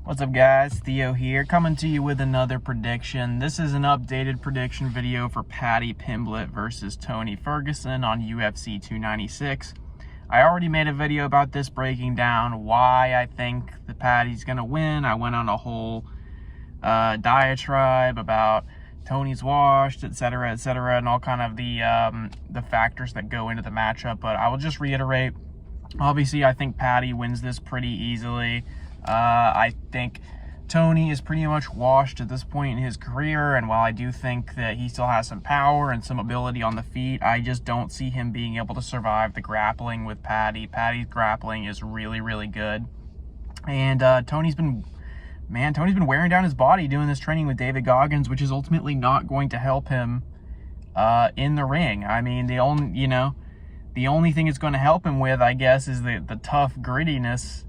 What's up, guys? Theo here, coming to you with another prediction. This is an updated prediction video for Paddy Pimblett versus Tony Ferguson on UFC 296. I already made a video about this, breaking down why I think that Paddy's gonna win. I went on a whole diatribe about Tony's washed, etc., and all kind of the factors that go into the matchup. But I will just reiterate. Obviously, I think Paddy wins this pretty easily. I think Tony is pretty much washed at this point in his career, and while I do think that he still has some power and some ability on the feet, I just don't see him being able to survive the grappling with Paddy. Paddy's grappling is really, really good, and Tony's been wearing down his body doing this training with David Goggins, which is ultimately not going to help him in the ring. I mean, the only thing it's going to help him with, I guess, is the tough grittiness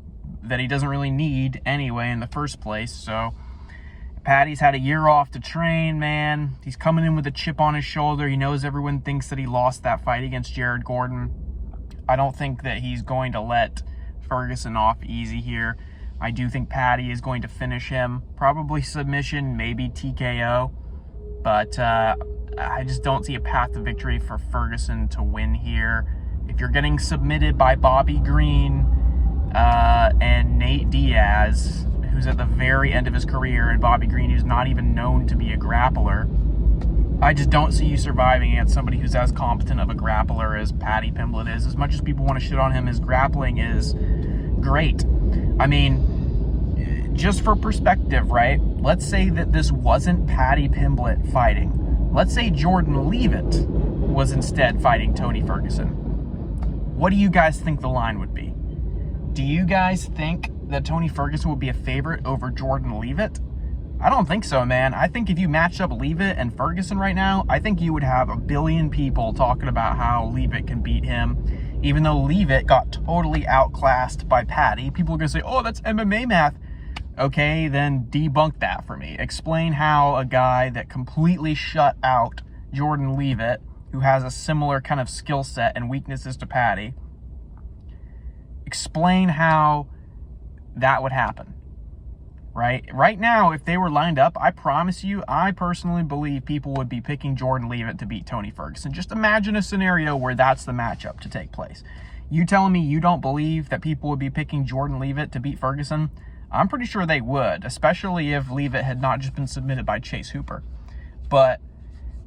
that he doesn't really need anyway in the first place. So Paddy's had a year off to train, man. He's coming in with a chip on his shoulder. He knows everyone thinks that he lost that fight against Jared Gordon. I don't think that he's going to let Ferguson off easy here. I do think Paddy is going to finish him, probably submission, maybe TKO, but I just don't see a path to victory for Ferguson to win here. If you're getting submitted by Bobby Green and Nate Diaz, who's at the very end of his career, and Bobby Green, who's not even known to be a grappler, I just don't see you surviving against somebody who's as competent of a grappler as Paddy Pimblett is. As much as people want to shit on him, his grappling is great. I mean, just for perspective, right? Let's say that this wasn't Paddy Pimblett fighting. Let's say Jordan Leavitt was instead fighting Tony Ferguson. What do you guys think the line would be? Do you guys think that Tony Ferguson would be a favorite over Jordan Leavitt? I don't think so, man. I think if you matched up Leavitt and Ferguson right now, I think you would have a billion people talking about how Leavitt can beat him. Even though Leavitt got totally outclassed by Paddy, people are going to say, oh, that's MMA math. Okay, then debunk that for me. Explain how a guy that completely shut out Jordan Leavitt, who has a similar kind of skill set and weaknesses to Paddy, explain how that would happen, right? Right now, if they were lined up, I promise you, I personally believe people would be picking Jordan Leavitt to beat Tony Ferguson. Just imagine a scenario where that's the matchup to take place. You telling me you don't believe that people would be picking Jordan Leavitt to beat Ferguson? I'm pretty sure they would, especially if Leavitt had not just been submitted by Chase Hooper. But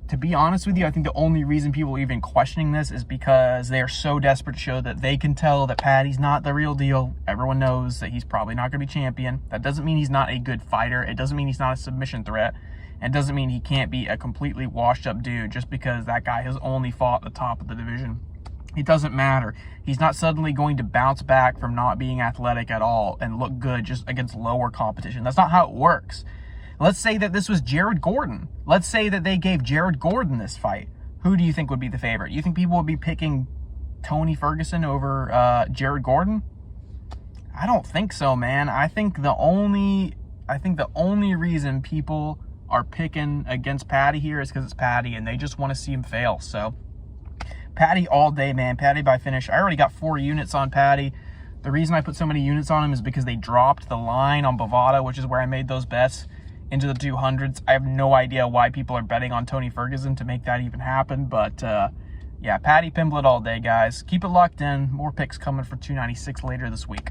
to be honest with you, I think the only reason people are even questioning this is because they are so desperate to show that they can tell that Paddy's not the real deal. Everyone knows that he's probably not going to be champion. That doesn't mean he's not a good fighter. It doesn't mean he's not a submission threat. And doesn't mean he can't be a completely washed up dude just because that guy has only fought the top of the division. It doesn't matter. He's not suddenly going to bounce back from not being athletic at all and look good just against lower competition. That's not how it works. Let's say that this was Jared Gordon. Let's say that they gave Jared Gordon this fight. Who do you think would be the favorite? You think people would be picking Tony Ferguson over Jared Gordon? I don't think so, man. I think the only reason people are picking against Paddy here is because it's Paddy and they just want to see him fail. So Paddy all day, man. Paddy by finish. I already got 4 units on Paddy. The reason I put so many units on him is because they dropped the line on Bovada, which is where I made those bets, into the 200s. I have no idea why people are betting on Tony Ferguson to make that even happen. But, yeah, Paddy Pimblett all day, guys. Keep it locked in. More picks coming for 296 later this week.